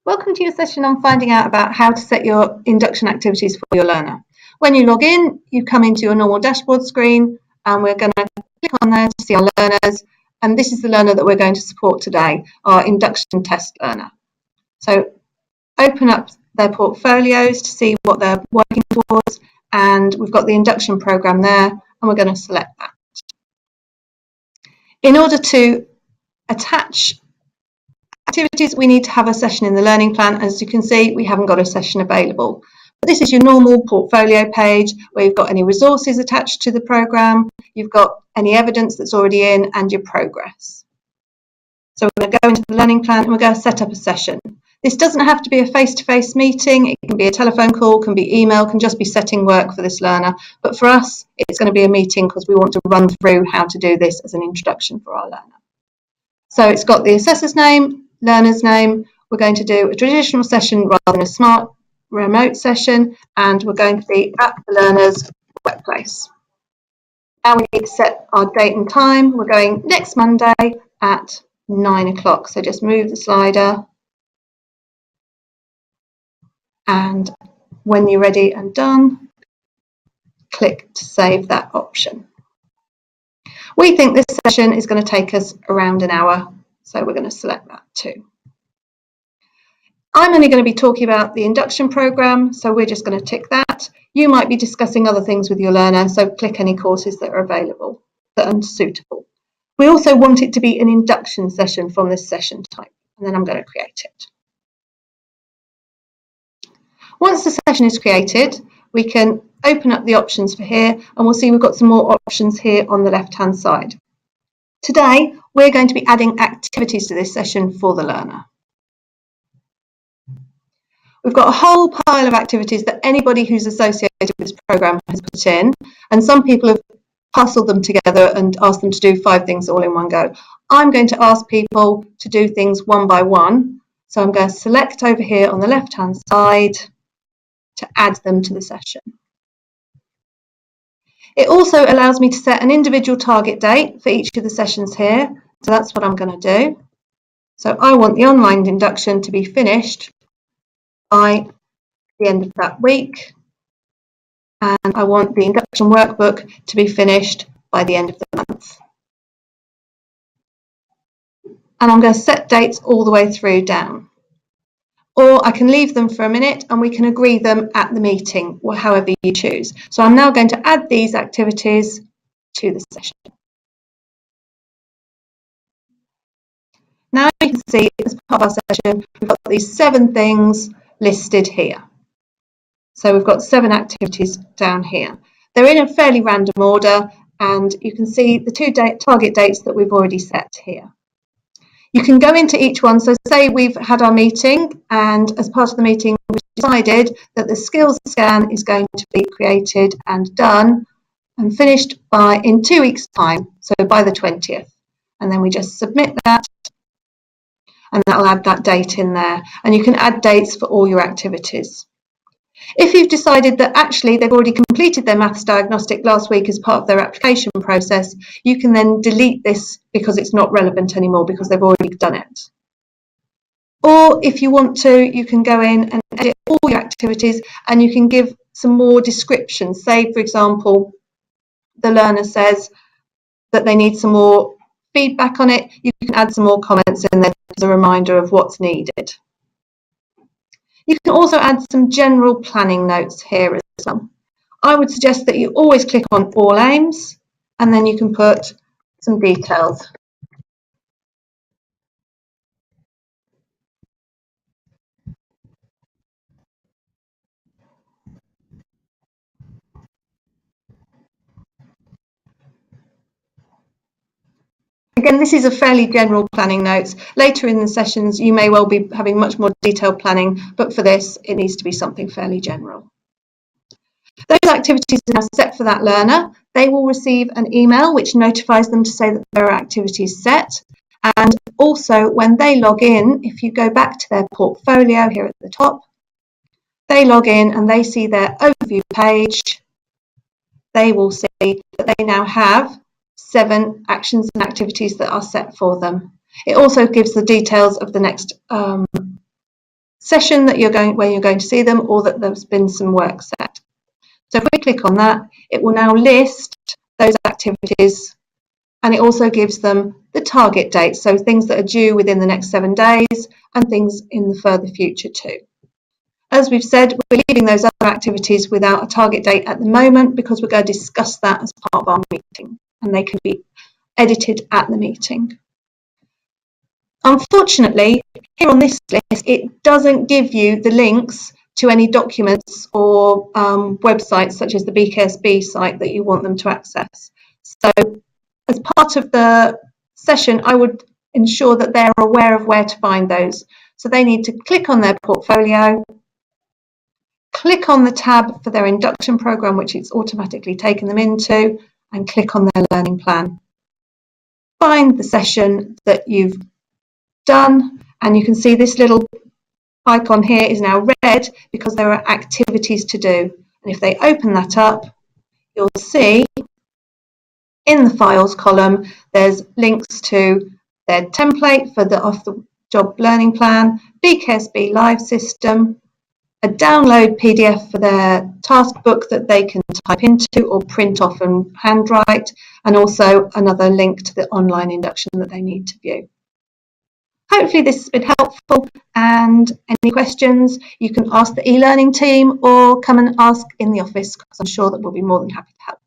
Welcome to your session on finding out about how to set your induction activities for your learner. When you log in, you come into your normal dashboard screen and we're going to click on there to see our learners. And this is the learner that we're going to support today, our induction test learner. So open up their portfolios to see what they're working towards, and we've got the induction program there and we're going to select that. In order to attach activities, we need to have a session in the learning plan. As you can see, we haven't got a session available. But this is your normal portfolio page where you've got any resources attached to the programme, you've got any evidence that's already in, and your progress. So we're going to go into the learning plan and we're going to set up a session. This doesn't have to be a face-to-face meeting, it can be a telephone call, can be email, can just be setting work for this learner. But for us, it's going to be a meeting because we want to run through how to do this as an introduction for our learner. So it's got the assessor's name, learner's name. We're going to do a traditional session rather than a smart remote session, and we're going to be at the learner's workplace. Now we need to set our date and time. We're going next Monday at 9 o'clock. So just move the slider, and when you're ready and done, click to save that option. We think this session is going to take us around an hour, so we're going to select that too. I'm only going to be talking about the induction program, so we're just going to tick that. You might be discussing other things with your learner, so click any courses that are available that are suitable. We also want it to be an induction session from this session type, and then I'm going to create it. Once the session is created, we can open up the options for here, and we'll see we've got some more options here on the left-hand side. Today, we're going to be adding activities to this session for the learner. We've got a whole pile of activities that anybody who's associated with this programme has put in, and some people have parcelled them together and asked them to do 5 things all in one go. I'm going to ask people to do things one by one, so I'm going to select over here on the left-hand side to add them to the session. It also allows me to set an individual target date for each of the sessions here, so that's what I'm going to do. So I want the online induction to be finished by the end of that week, and I want the induction workbook to be finished by the end of the month. And I'm going to set dates all the way through down. Or I can leave them for a minute and we can agree them at the meeting, or however you choose. So I'm now going to add these activities to the session. Now you can see as part of our session, we've got these 7 things listed here. So we've got 7 activities down here. They're in a fairly random order, and you can see the 2 target dates that we've already set here. You can go into each one. So say we've had our meeting, and as part of the meeting we've decided that the skills scan is going to be created and done and finished in 2 weeks' time, so by the 20th. And then we just submit that, and that'll add that date in there. And you can add dates for all your activities. If you've decided that actually they've already completed their maths diagnostic last week as part of their application process, you can then delete this because it's not relevant anymore because they've already done it. Or if you want to, you can go in and edit all your activities and you can give some more descriptions. Say, for example, the learner says that they need some more feedback on it. You can add some more comments in there as a reminder of what's needed. You can also add some general planning notes here as well. I would suggest that you always click on all aims and then you can put some details. Again, this is a fairly general planning notes. Later in the sessions, you may well be having much more detailed planning, but for this, it needs to be something fairly general. Those activities are now set for that learner. They will receive an email which notifies them to say that there are activities set. And also, when they log in, if you go back to their portfolio here at the top, they log in and they see their overview page. They will see that they now have 7 actions and activities that are set for them. It also gives the details of the next session that where you're going to see them, or that there's been some work set. So if we click on that, it will now list those activities, and it also gives them the target date, so things that are due within the next 7 days and things in the further future too. As we've said, we're leaving those other activities without a target date at the moment because we're going to discuss that as part of our meeting, and they can be edited at the meeting. Unfortunately, here on this list, it doesn't give you the links to any documents or websites such as the BKSB site that you want them to access. So as part of the session, I would ensure that they're aware of where to find those. So they need to click on their portfolio, click on the tab for their induction program, which it's automatically taken them into, and click on their learning plan. Find the session that you've done, and you can see this little icon here is now red because there are activities to do. And if they open that up, you'll see in the files column there's links to their template for the off-the-job learning plan, BKSB live system, a download PDF for their task book that they can type into or print off and handwrite, and also another link to the online induction that they need to view. Hopefully this has been helpful, and any questions you can ask the e-learning team or come and ask in the office, because I'm sure that we'll be more than happy to help.